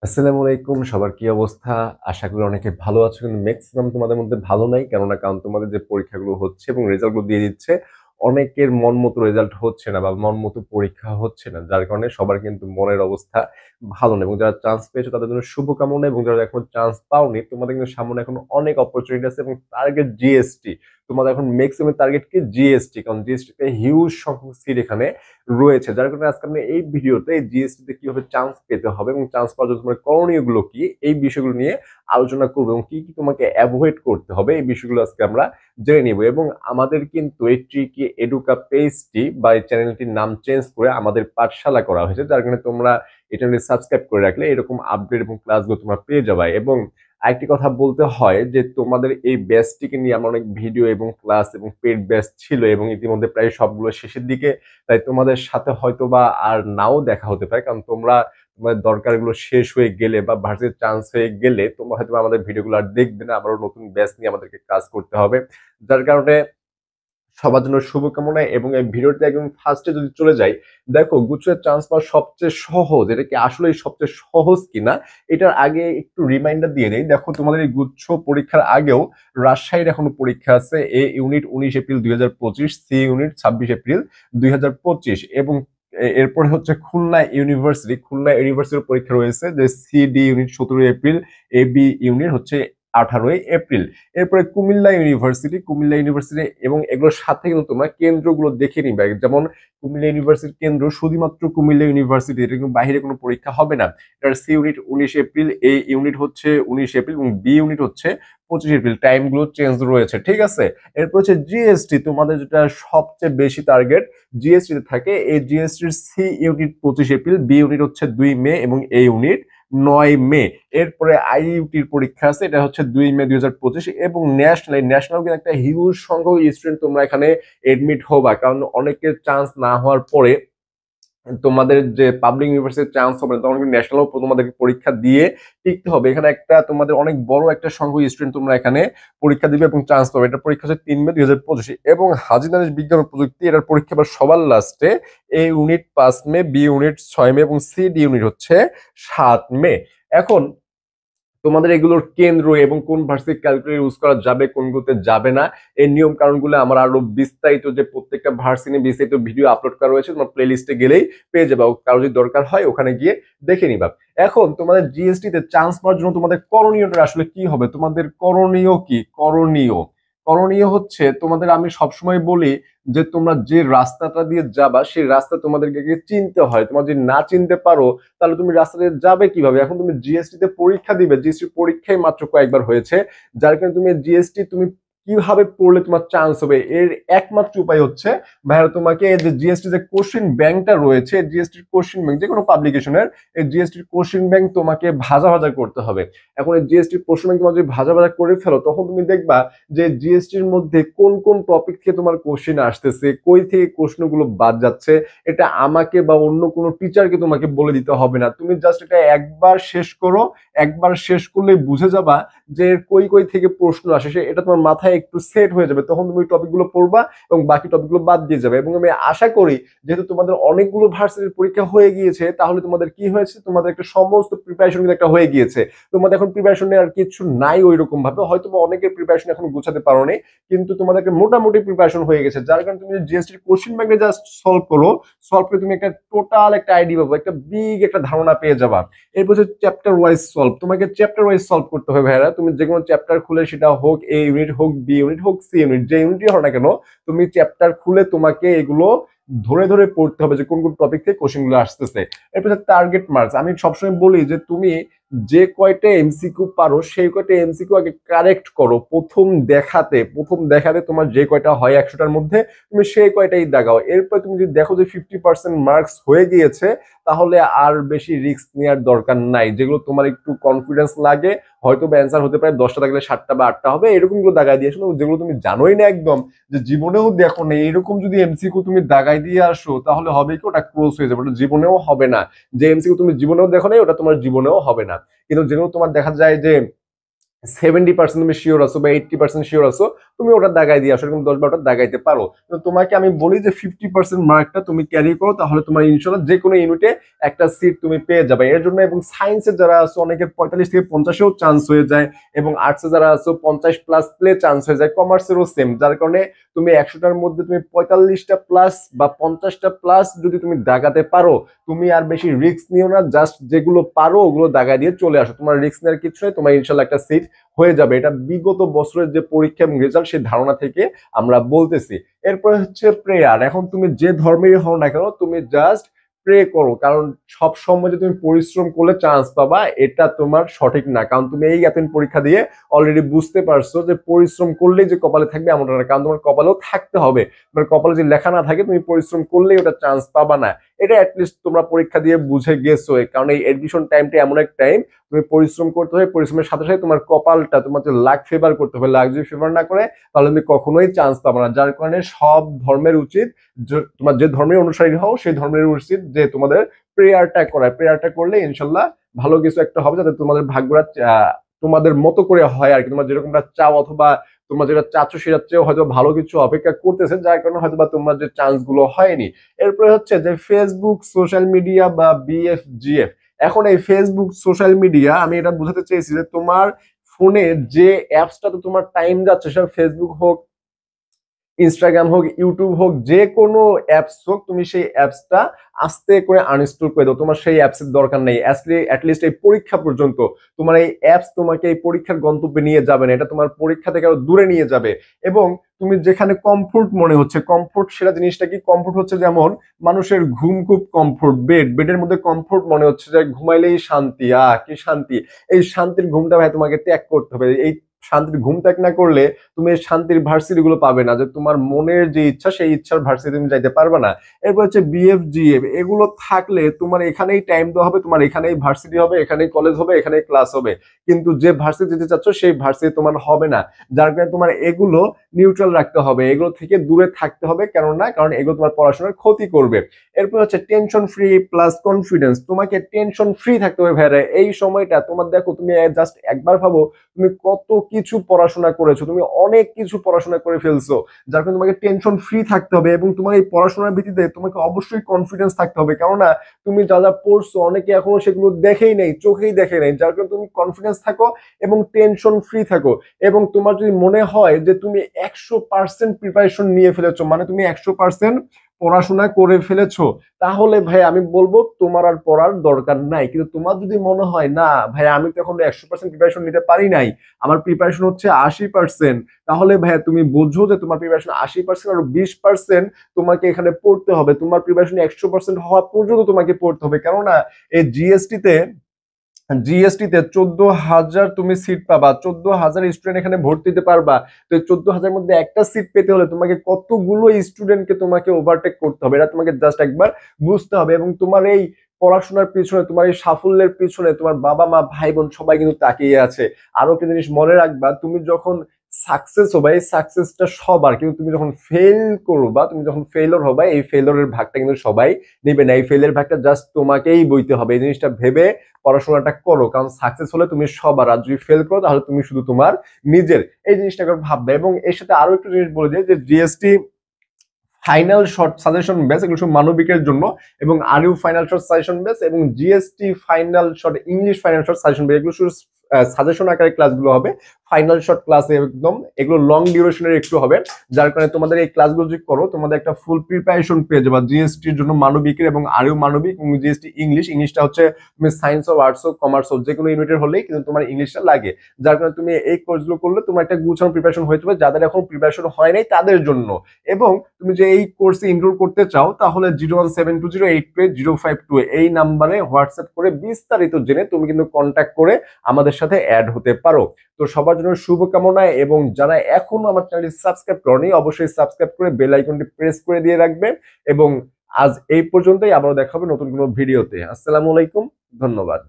আসসালামু আলাইকুম, সবার কি অবস্থা? আশা করি অনেকে ভালো আছো, কিন্তু ম্যাক্সিমাম তোমাদের মধ্যে ভালো নাই। কারণ তোমাদের যে পরীক্ষাগুলো হচ্ছে এবং রেজাল্ট গুলো দিয়ে দিচ্ছে, অনেকের মন মতো রেজাল্ট হচ্ছে না বা মন মতো পরীক্ষা হচ্ছে না, যার কারণে সবার কিন্তু মনের অবস্থা ভালো না। এবং যারা চান্স পেয়েছো তাদের জন্য শুভকামনা, এবং যারা এখনো চান্স পাওনি তোমাদের কিন্তু সামনে এখন অনেক অপরচুনিটি আছে এবং টার্গেট জিএসটি। তোমাদের এখন ম্যাক্সিমাম টার্গেট কি জিএসটি, কারণ জিএসটি তে হিউজ সংখ্যক সিট এখানে রয়েছে, যার কারণে আজকে আমরা এই ভিডিওতে জিএসটি তে কিভাবে চান্স পেতে হবে এবং চান্স পাওয়ার জন্য তোমার করণীয় গুলো কি, এই বিষয়গুলো নিয়ে আলোচনা করবো এবং কি কি তোমাকে অ্যাভয়েড করতে হবে, এই বিষয়গুলো আজকে আমরা জেনে নিব। এবং আমাদের কিন্তু এই ট্রিকি এডুকা পেজটি বা এই চ্যানেলটির নাম চেঞ্জ করে আমাদের পাঠশালা করা হয়েছে, যার কারণে তোমরা এই চ্যানেলটি সাবস্ক্রাইব করে রাখলে এরকম আপডেট এবং ক্লাসগুলো তোমরা পেয়ে যাবে। এবং আরেকটি কথা বলতে হয় যে তোমাদের এই ব্যাচটিকে নিয়ে আমার অনেক ভিডিও এবং ক্লাস এবং পেড ব্যাচ ছিল এবং ইতিমধ্যে প্রায় সবগুলো শেষের দিকে, তাই তোমাদের সাথে হয়তো বা আর নাও দেখা হতে পারে, কারণ তোমাদের দরকারগুলো শেষ হয়ে গেলে বা ভার্সিটির চান্স হয়ে গেলে তোমরা হয়তো আমাদের ভিডিওগুলো আর দেখবে না, আবারও নতুন ব্যাচ নিয়ে আমাদেরকে কাজ করতে হবে। যার কারণে সবার জন্য শুভকামনা। এবং এই ভিডিওতে একদম ফার্স্টে যদি চলে যাই, দেখো গুচ্ছের চান্স পাওয়া সবচেয়ে সহজ, এটা কি আসলে সবচেয়ে সহজ কিনা এটার আগে একটু রিমাইন্ডার দিয়ে দেই। দেখো তোমাদের এই গুচ্ছ পরীক্ষার আগেও রাজশাহীর এখনো পরীক্ষা আছে। A unit 19 April 2025, C unit 26 April 2025, এবং এরপরে হচ্ছে খুলনা ইউনিভার্সিটির পরীক্ষা রয়েছে, যে CD unit 17 April, A B unit হচ্ছে 18 এপ্রিল। এরপরে কুমিল্লা ইউনিভার্সিটি এবং এগুলোর সাথে কিন্তু তোমরা কেন্দ্রগুলো দেখে নিবে। যেমন কুমিল্লা ইউনিভার্সিটির কেন্দ্র শুধুমাত্র কুমিল্লা ইউনিভার্সিটি, এটা কিন্তু বাইরে কোনো পরীক্ষা হবে না। এটার সি ইউনিট 19 এপ্রিল, এ ইউনিট হচ্ছে 19 এপ্রিল এবং বি ইউনিট হচ্ছে 25 এপ্রিল। টাইম গুলো চেঞ্জ রয়েছে, ঠিক আছে। এরপর হচ্ছে জিএসটি, তোমাদের যেটা সবচেয়ে বেশি টার্গেট জিএসটি তে থাকে। এই জিএসটির C unit 25 April, B unit হচ্ছে 2 মে এবং এ ইউনিট 9 মে। এরপরে আইইউটির পরীক্ষা আছে, এটা হচ্ছে 2 মে 2025। এবং ন্যাশনাল কিন্তু একটা হিউজ সংখ্যক স্টুডেন্ট তোমরা এখানে এডমিট হবা, কারণ অনেকের চান্স না হওয়ার পরে তোমাদের যে পাবলিক ইউনিভার্সিটির চান্স হবে না, তখন কিন্তু ন্যাশনাল তোমাদেরকে পরীক্ষা দিয়ে টিকতে হবে। এখানে একটা তোমাদের অনেক বড় একটা সংখ্যক স্টুডেন্ট তোমরা এখানে পরীক্ষা দিবে এবং চান্স পাবে। এটা পরীক্ষা হচ্ছে 3 মে 2025। এবং হাজী দানেশ বিজ্ঞান ও প্রযুক্তি, এটার পরীক্ষা আবার সবার লাস্টে। এ ইউনিট 5 মে, বি ইউনিট 6 মে এবং সি ডি ইউনিট হচ্ছে 7 মে। এখন তোমাদের এগুলোর কেন্দ্র এবং কোন ভার্সিটি ক্যালকুলেটর ইউজ করা যাবে, কোনগুলোতে যাবে না, এই নিয়ম কারণগুলো আমার আরো বিস্তারিত, যে প্রত্যেকটা ভার্সিটি বিস্তারিত ভিডিও আপলোড করা রয়েছে, তোমার প্লে লিস্টে গেলেই পেয়ে যাবে। কারো যদি দরকার হয় ওখানে গিয়ে দেখে নিবা। এখন তোমাদের জিএসটি তে চান্স পাওয়ার জন্য তোমাদের করণীয়টা আসলে কি হবে? তোমাদের করণীয় কি? করণীয় হচ্ছে, তোমাদের আমি সবসময় বলি যে তোমরা যে রাস্তাটা দিয়ে যাবা সেই রাস্তা তোমাদেরকে চিনতে হয়। তোমরা যদি না চিনতে পারো তাহলে তুমি রাস্তাতে যাবে কিভাবে? এখন তুমি জিএসটি তে পরীক্ষা দিবে, জিএসটি পরীক্ষায় মাত্র কয়েকবার হয়েছে, যার কারণে তুমি জিএসটি তুমি কিভাবে পড়লে তোমার চান্স হবে, এর একমাত্র উপায় হচ্ছে ভাইয়া তোমাকে যে জিএসটি যে কোশ্চেন ব্যাংকটা রয়েছে, জিএসটির কোশ্চেন ব্যাংক যে কোনো পাবলিকেশনের, এই জিএসটির কোশ্চেন ব্যাংক তোমাকে ভাজা ভাজা করতে হবে। এখন এই জিএসটির কোশ্চেন ব্যাংক তোমার যদি ভাজা ভাজা করে ফেলো, তখন তুমি দেখবা যে জিএসটির মধ্যে কোন কোন টপিক থেকে তোমার কোশ্চেন আসতেছে, কই থেকে প্রশ্নগুলো বাদ যাচ্ছে, এটা আমাকে বা অন্য কোনো টিচারকে তোমাকে বলে দিতে হবে না। তুমি জাস্ট এটা একবার শেষ করো, একবার শেষ করলে বুঝে যাবা যে কই কই থেকে প্রশ্ন আসে, এটা তোমার মাথায় একটু সেট হয়ে যাবে। তখন তুমি টপিকগুলো পড়বা এবং বাকি টপিকগুলো বাদ দিয়ে যাবে। এবং আমি আশা করি যেহেতু তোমাদের অনেকগুলো ভার্সিটির পরীক্ষা হয়ে গিয়েছে, তাহলে তোমাদের কি হয়েছে, তোমাদের একটা সমস্ত প্রিপারেশন কিন্তু একটা হয়ে গিয়েছে। তোমাদের এখন প্রিপারেশন নেওয়ার কিছু নাই ওই রকম ভাবে, হয়তো অনেকের প্রিপারেশন এখন গুছাতে পারো নি, কিন্তু তোমাদেরকে মোটামুটি প্রিপারেশন হয়ে গেছে। যার কারণে তুমি জিএসটির কোশ্চেন ব্যাংকে জাস্ট সলভ করো, সলভ করে তুমি একটা টোটাল একটা আইডিয়া পাবো, একটা বিগ একটা ধারণা পেয়ে যাবা। এরপর হচ্ছে চ্যাপ্টার ওয়াইজ সলভ, তোমাকে চ্যাপ্টার ওয়াইজ সলভ করতে হবে ভাইরা। তুমি যে কোনো চ্যাপ্টার খুলে, সেটা হোক এ ইউনিট, হোক বি ইউনিট, হোক সি ইউনিট, যে ইউনিটই হোক না কেন, তুমি চ্যাপ্টার খুলে তোমাকে এগুলো ধরে ধরে পড়তে হবে যে কোন কোন টপিক থেকে কোশ্চেন গুলো আসতেছে। এরপর টার্গেট মার্কস, আমি সবসময় বলি যে তুমি যে কয়টা এমসিকিউ পারো সেই কয়টা এমসিকিউ আগে কারেক্ট করো। প্রথম দেখাতে তোমার যে কয়টা হয় 100টার মধ্যে, তুমি সেই কয়টাই দাগাও। এরপর তুমি যদি দেখো যে 50% মার্কস হয়ে গিয়েছে, তাহলে আর বেশি রিস্ক নেওয়ার দরকার নাই। যেগুলো তোমার একটু কনফিডেন্স লাগে, হয়তো বা অ্যান্সার হতে পারে 10টা থাকলে 7টা বা 8টা হবে, এরকম গুলো দাগাই দিয়ে আসো। যেগুলো তুমি জানোই না একদম, যে জীবনেও দেখো না, এরকম যদি এমসিকিউ তুমি দাগাই দিয়ে আসো, তাহলে হবে কি, ওটা ক্লোজ হয়ে যাবে, ওটা জীবনেও হবে না। যে এমসিকিউ তুমি জীবনেও দেখো না, ওটা তোমার জীবনেও হবে না। কিন্তু যেগুলো তোমার দেখা যায় যে 70% তুমি শিওর আছো বা 80% শিওর আছো, তুমি ওটা দাগাই দিয়ে আসো, এরকম 10-12টা দাগাইতে পারো। তো তোমাকে আমি বলি যে 50% মার্কটা তুমি ক্যারি করো, তাহলে তোমার ইনশাল্লাহ যে কোনো ইউনিটে একটা সিট তুমি পেয়ে যাবে এর জন্য। এবং সায়েন্সে যারা আছো অনেকের 45 থেকে 50-এও চান্স হয়ে যায়, এবং আর্টসে যারা আছো 50+ প্লে চান্স হয়ে যায়, কমার্সেরও সেম। যার কারণে তুমি 100টার মধ্যে তুমি 45টা প্লাস বা 50টা প্লাস যদি তুমি দাগাতে পারো, তুমি আর বেশি রিস্ক নিও না, জাস্ট যেগুলো পারো ওগুলো দাগা দিয়ে চলে আসো। তোমার রিস্ক নেওয়ার কিছু নেই, তোমার ইনশাল্লাহ একটা সিট হয়ে যাবে। এটা বিগত বছরের যে পরীক্ষা এবং রেজাল্ট সেই ধারণা থেকে আমরা বলতেছি। এরপরে হচ্ছে প্রেয়ার। এখন তুমি যে ধর্মেরই হও না কেন, তুমি জাস্ট প্রে করো, কারণ সব সময় যে তুমি পরিশ্রম করলে চান্স পাবা এটা তোমার সঠিক না। কারণ তুমি এই এতদিন পরীক্ষা দিয়ে অলরেডি বুঝতে পারছো যে পরিশ্রম করলেই যে কপালে থাকবে এমনটা না, কারণ তোমার কপালেও থাকতে হবে। তোমার কপালে যদি লেখা না থাকে তুমি পরিশ্রম করলেই ওটা চান্স পাবা না। এটা অ্যাটলিস্ট তোমরা পরীক্ষা দিয়ে বুঝে গেছো, কারণ এই এডমিশন টাইমটা এমন এক টাইম তুমি পরিশ্রম করতে হবে, পরিশ্রমের সাথে সাথে তোমার কপালটা তোমার লাক ফেভার করতে হবে। লাক যদি ফেভার না করে তাহলে তুমি কখনোই চান্স পাবে না। যার কারণে সব ধর্মের উচিত, তোমার যে ধর্মের অনুসারী হও সেই ধর্মের উচিত যে তোমাদের প্রেয়ারটা করা। প্রেয়ারটা করলে ইনশাল্লাহ ভালো কিছু একটা হবে, যাতে তোমাদের ভাগ্যটা তোমাদের মতো করে হয় আর কি, তোমার যেরকমটা চাও অথবা তোমরা যেটা চাচ্ছ সেটা চেয়েও হয়তো ভালো কিছু অপেক্ষা করতেছে, যার কারণে হয়তো বা তোমার যে চান্স গুলো হয়নি। এরপরে হচ্ছে যে ফেসবুক সোশ্যাল মিডিয়া বা বিএফজিএফ। এখন এই ফেসবুক সোশ্যাল মিডিয়া, আমি এটা বোঝাতে চেয়েছি যে তোমার ফোনে যে অ্যাপসটাতে তোমার টাইম যাচ্ছে, সেটা ফেসবুক হোক, ইনস্টাগ্রাম হোক, ইউটিউব হোক, যে কোনো অ্যাপস হোক, তুমি সেই অ্যাপসটা আস্তে করে আনইনস্টল করে দাও। তোমার সেই অ্যাপসের দরকার নেই অ্যাটলিস্ট এই পরীক্ষা পর্যন্ত। তোমার এই অ্যাপস তোমাকে এই পরীক্ষার গন্তব্যে নিয়ে যাবে না, এটা তোমার পরীক্ষা থেকে আরো দূরে নিয়ে যাবে। এবং তুমি যেখানে কমফোর্ট মনে হচ্ছে, কমফোর্ট সেটা জিনিসটা কি, কমফোর্ট হচ্ছে যেমন মানুষের ঘুম খুব কমফোর্ট, বেডের মধ্যে কমফোর্ট মনে হচ্ছে যে ঘুমাইলেই শান্তি, কি শান্তি। এই শান্তির ঘুমটা ভাই তোমাকে ত্যাগ করতে হবে। এই শান্তির ঘুম ত্যাগ না করলে তুমি এই শান্তির ভার্সিটি গুলো পাবে না, যে তোমার মনের যে ইচ্ছা সেই ইচ্ছার ভার্সিটি তুমি যাইতে পারবে না। এরপর হচ্ছে বিএফজিএফ, এগুলো থাকলে তোমার এখানেই টাইম দেওয়া হবে, তোমার এখানেই ভার্সিটি হবে, এখানেই কলেজ হবে, এখানেই ক্লাস হবে, কিন্তু যে ভার্সিটি যেতে চাচ্ছ সেই ভার্সিটি তোমার হবে না। যার কারণে তোমার এগুলো নিউট্রাল রাখতে হবে, এগুলো থেকে দূরে থাকতে হবে। কেননা কারণ এগুলো তোমার পড়াশোনার ক্ষতি করবে। এরপর হচ্ছে টেনশন ফ্রি প্লাস কনফিডেন্স। তোমাকে টেনশন ফ্রি থাকতে হবে ভাইরা এই সময়টা। তোমার দেখো, তুমি জাস্ট একবার ভাবো তুমি কত কিছু পড়াশোনা করেছো, তুমি অনেক কিছু পড়াশোনা করে ফেলছো, যার কারণে তোমাকে টেনশন ফ্রি থাকতে হবে। এবং তোমার এই পড়াশোনার ভিত্তিতে তোমাকে অবশ্যই কনফিডেন্স থাকতে হবে, কেননা তুমি যা যা পড়ছো অনেকে এখনো সেগুলো দেখেই নেই, চোখেই দেখে নেই। যার কারণে তুমি কনফিডেন্স থাকো এবং টেনশন ফ্রি থাকো। এবং তোমার যদি মনে হয় যে তুমি 100% প্রিপারেশন নিয়ে ফেলেছো, মানে তুমি 100% পড়াশোনা করে ফেলেছো, তাহলে ভাই আমি বলবো তোমার আর পড়ার দরকার নাই। কিন্তু তোমার যদি মনে হয় না ভাই আমি তো এখন 100% প্রিপারেশন নিতে পারি নাই, আমার প্রিপারেশন হচ্ছে 80%, তাহলে ভাই তুমি বুঝো যে তোমার প্রিপারেশন 80% আর 20% তোমাকে এখানে পড়তে হবে। তোমার প্রিপারেশন 100% হওয়া পর্যন্ত তোমাকে পড়তে হবে। কেননা এই জিএসটিতে 14,000 তুমি সিট পাবা, 14,000 স্টুডেন্ট এখানে ভর্তি দিতে পারবা। তো এই 14,000 মধ্যে একটা সিট পেতে হলে তোমাকে কতগুলো স্টুডেন্টকে তোমাকে ওভারটেক করতে হবে, এটা তোমাকে জাস্ট একবার বুঝতে হবে। এবং তোমার এই পড়াশোনার পিছনে, তোমার এই সাফল্যের পিছনে তোমার বাবা মা ভাই বোন সবাই কিন্তু তাকিয়ে আছে। আরো একটা জিনিস মনে রাখবা, তুমি যখন সাকসেস হবা এই সাকসেসটা সবার, কিন্তু তুমি যখন ফেল করবা, তুমি যখন ফেইলর হবা, এই ফেইলরের ভাগটা কিন্তু সবাই নেবে না, এই ফেলের ভাগটা জাস্ট তোমাকেই বইতে হবে। এই জিনিসটা ভেবে পড়াশোনাটা করো, কারণ সাকসেস হলে তুমি সবার, আর যদি ফেল করো তাহলে তুমি শুধু তোমার নিজের। এই জিনিসটা একবার ভাববে। এবং এর সাথে আরো একটা জিনিস বলে দিই যে GST final short suggestion base, এগুলো সব মানবিকের জন্য। এবং RU final short suggestion base এবং GST final short, English final short suggestion base, এগুলো শুধু সাজেশন আকারে ক্লাসগুলো হবে। ফাইনাল শর্ট ক্লাস একদম এগুলো লং ডিউরেশনের একটু হবে, যার কারণে তোমাদের এই ক্লাসগুলো যদি করো তোমাদের একটা ফুল প্রিপারেশন পেয়ে যাবে জিএসটির জন্য, মানবিকের এবং আরইউ মানবিক এবং জিএসটি ইংলিশ। ইংলিশটা হচ্ছে তুমি সায়েন্স হোক, আর্টস হোক, কমার্স হোক, যে কোনো ইউনিটের হলেই কিন্তু তোমার ইংলিশটা লাগে। যার কারণে তুমি এই কোর্সগুলো করলে তোমার একটা গুছানো প্রিপারেশন হয়ে যাবে, যাদের এখন প্রিপারেশন হয় নাই তাদের জন্য। এবং তুমি যে এই কোর্সে এনরোল করতে চাও তাহলে 017208205 এই নাম্বারে হোয়াটসঅ্যাপ করে বিস্তারিত জেনে তুমি কিন্তু কন্ট্যাক্ট করে আমাদের সাথে অ্যাড হতে পারো। তো সবার জন্য শুভকামনা। এবং যারা এখনো আমার চ্যানেলটি সাবস্ক্রাইব করনি অবশ্যই সাবস্ক্রাইব করে বেল আইকনটি প্রেস করে দিয়ে রাখবে। এবং আজ এই পর্যন্তই, আবারও দেখা হবে নতুন কোনো ভিডিওতে। আসসালামু আলাইকুম, ধন্যবাদ।